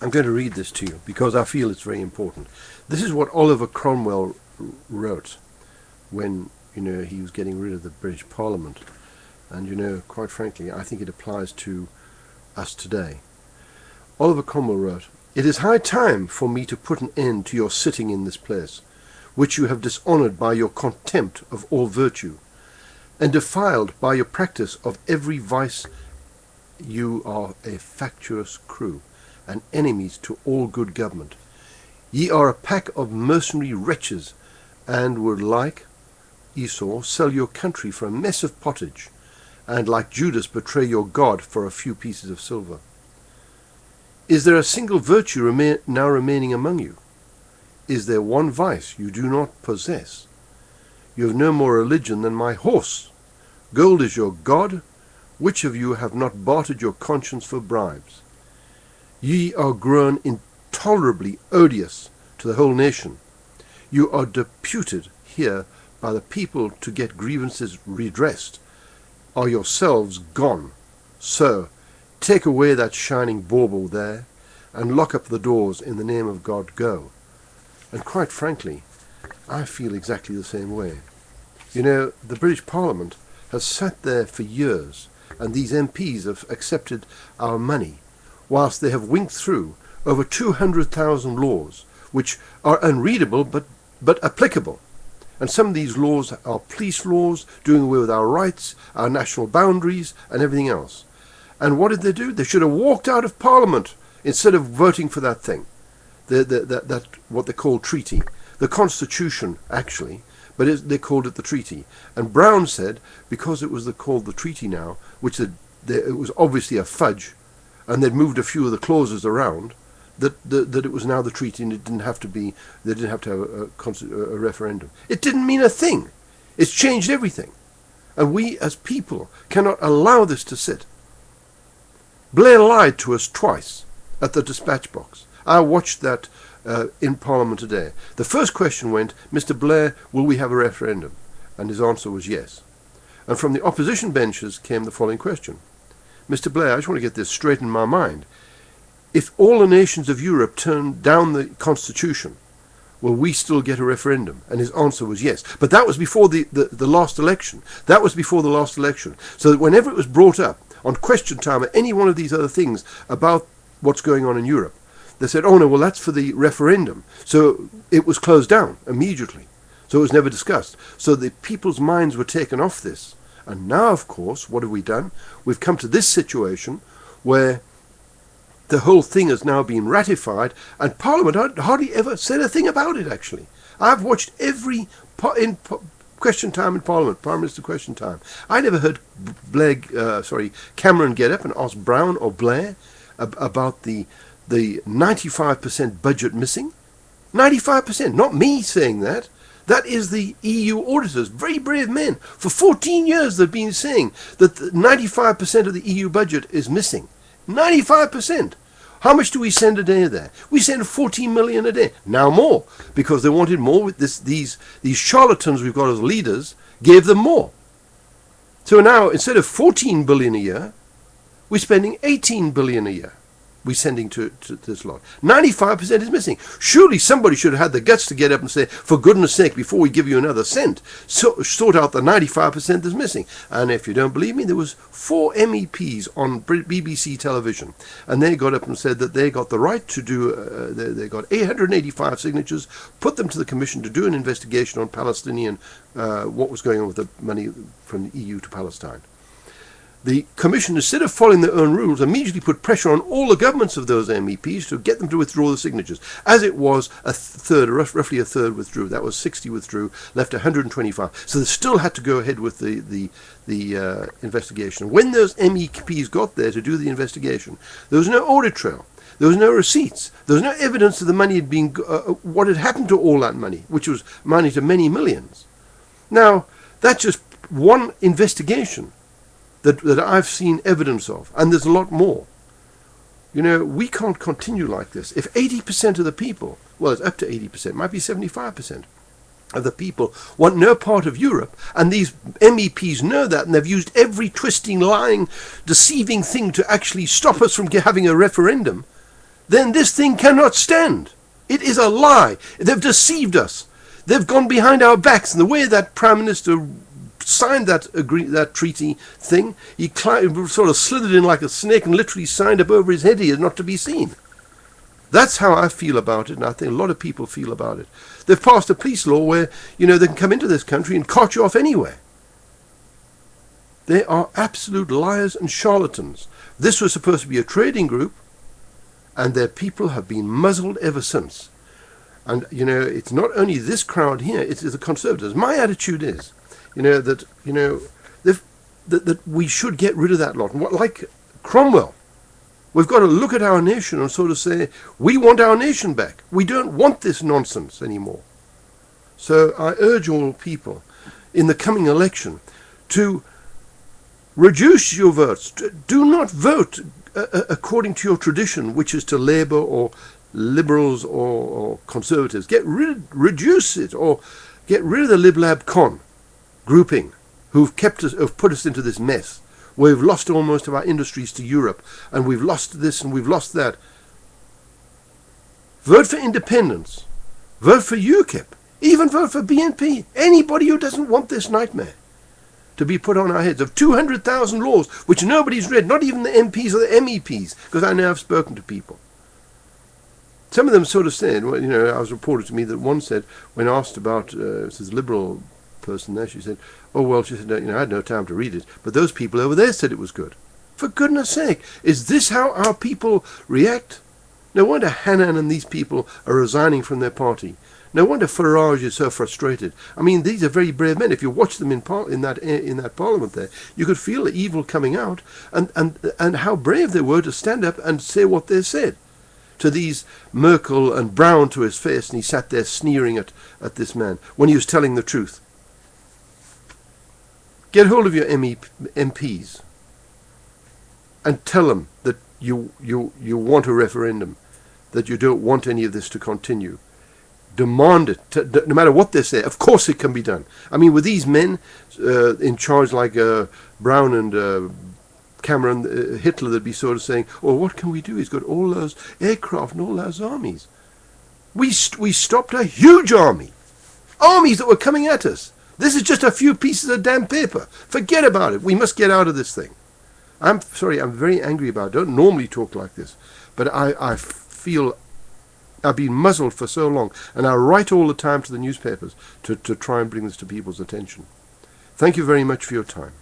I'm going to read this to you because I feel it's very important. This is what Oliver Cromwell wrote when, he was getting rid of the British Parliament. And, quite frankly, I think it applies to us today. Oliver Cromwell wrote, "It is high time for me to put an end to your sitting in this place, which you have dishonoured by your contempt of all virtue, and defiled by your practice of every vice. You are a factious crew, and enemies to all good government. Ye are a pack of mercenary wretches, and would, like Esau, sell your country for a mess of pottage, and like Judas betray your God for a few pieces of silver. Is there a single virtue now remaining among you? Is there one vice you do not possess? You have no more religion than my horse. Gold is your God. Which of you have not bartered your conscience for bribes? Ye are grown intolerably odious to the whole nation. You are deputed here by the people to get grievances redressed, are yourselves gone. So, take away that shining bauble there, and lock up the doors in the name of God. Go." And quite frankly, I feel exactly the same way. The British Parliament has sat there for years, and these MPs have accepted our money, whilst they have winked through over 200,000 laws, which are unreadable but applicable. And some of these laws are police laws, doing away with our rights, our national boundaries, and everything else. And what did they do? They should have walked out of Parliament instead of voting for that thing, that what they call treaty, the Constitution actually, but they called it the treaty. And Brown said, because it was called the treaty now, which it was obviously a fudge, and they'd moved a few of the clauses around, that it was now the treaty, and they didn't have to have a referendum. It didn't mean a thing. It's changed everything. And we as people cannot allow this to sit. Blair lied to us twice at the dispatch box. I watched that in Parliament today. The first question went, "Mr. Blair, will we have a referendum?" And his answer was yes. And from the opposition benches came the following question. "Mr. Blair, I just want to get this straight in my mind. If all the nations of Europe turn down the Constitution, will we still get a referendum?" And his answer was yes. But that was before the last election. That was before the last election. So that whenever it was brought up on question time or any one of these other things about what's going on in Europe, they said, "Oh no, well that's for the referendum." So it was closed down immediately. So it was never discussed. So the people's minds were taken off this. And now, of course, what have we done? We've come to this situation where the whole thing has now been ratified, and Parliament hardly ever said a thing about it, actually. I've watched every question time in Parliament, Prime Minister question time. I never heard Cameron get up and ask Brown or Blair about the 95% budget missing. 95%, not me saying that. That is the EU auditors, very brave men. For 14 years they've been saying that 95% of the EU budget is missing. 95%. How much do we send a day there? We send 14 million a day. Now more, because they wanted more. With these charlatans we've got as leaders gave them more. So now, instead of 14 billion a year, we're spending 18 billion a year. We're sending to this lot. 95% is missing. Surely somebody should have had the guts to get up and say, for goodness sake, before we give you another cent, sort out the 95% that's missing. And if you don't believe me, there was 4 MEPs on BBC television, and they got up and said that they got the right to do, they got 885 signatures, put them to the Commission to do an investigation on Palestinian, what was going on with the money from the EU to Palestine. The Commission, instead of following their own rules, immediately put pressure on all the governments of those MEPs to get them to withdraw the signatures. As it was, roughly a third withdrew. That was 60 withdrew, left 125. So they still had to go ahead with the investigation. When those MEPs got there to do the investigation, there was no audit trail. There was no receipts. There was no evidence that the money had been, what had happened to all that money, which was money to many millions. Now, that's just one investigation that I've seen evidence of, and there's a lot more. We can't continue like this. If 80% of the people, well, it's up to 80%, it might be 75% of the people want no part of Europe, and these MEPs know that, and they've used every twisting, lying, deceiving thing to actually stop us from having a referendum, then this thing cannot stand. It is a lie. They've deceived us. They've gone behind our backs. And the way that Prime Minister signed that treaty thing, he sort of slithered in like a snake and literally signed up over his head here not to be seen. That's how I feel about it, and I think a lot of people feel about it. They've passed a police law where, they can come into this country and cart you off anywhere. They are absolute liars and charlatans. This was supposed to be a trading group, and their people have been muzzled ever since. And, it's not only this crowd here, it is the Conservatives. My attitude is, that we should get rid of that lot. Like Cromwell, we've got to look at our nation and sort of say, we want our nation back. We don't want this nonsense anymore. So I urge all people in the coming election to reduce your votes. Do not vote according to your tradition, which is to Labour or Liberals or Conservatives. Reduce it, or get rid of the Lib-Lab Con grouping who've put us into this mess. We've lost almost of our industries to Europe, and we've lost this and we've lost that. Vote for independence. Vote for UKIP. Even vote for BNP. Anybody who doesn't want this nightmare to be put on our heads of 200,000 laws which nobody's read, not even the MPs or the MEPs, because I know I've spoken to people. Some of them sort of said, well, I was reported to me that one said, when asked about this Liberal person there, she said, oh, well, she said, I had no time to read it, but those people over there said it was good. For goodness sake, is this how our people react? No wonder Hannan and these people are resigning from their party. No wonder Farage is so frustrated. I mean, these are very brave men. If you watch them in that parliament there, you could feel the evil coming out, and how brave they were to stand up and say what they said to these Merkel and Brown to his face, and he sat there sneering at this man when he was telling the truth. Get hold of your MPs and tell them that you want a referendum, that you don't want any of this to continue. Demand it, no matter what they say. Of course it can be done. I mean, with these men in charge like Brown and Cameron, Hitler, they'd be sort of saying, oh, what can we do? He's got all those aircraft and all those armies. We stopped a huge armies that were coming at us. This is just a few pieces of damn paper. Forget about it. We must get out of this thing. I'm sorry, I'm very angry about it. I don't normally talk like this, but I feel I've been muzzled for so long, and I write all the time to the newspapers to try and bring this to people's attention. Thank you very much for your time.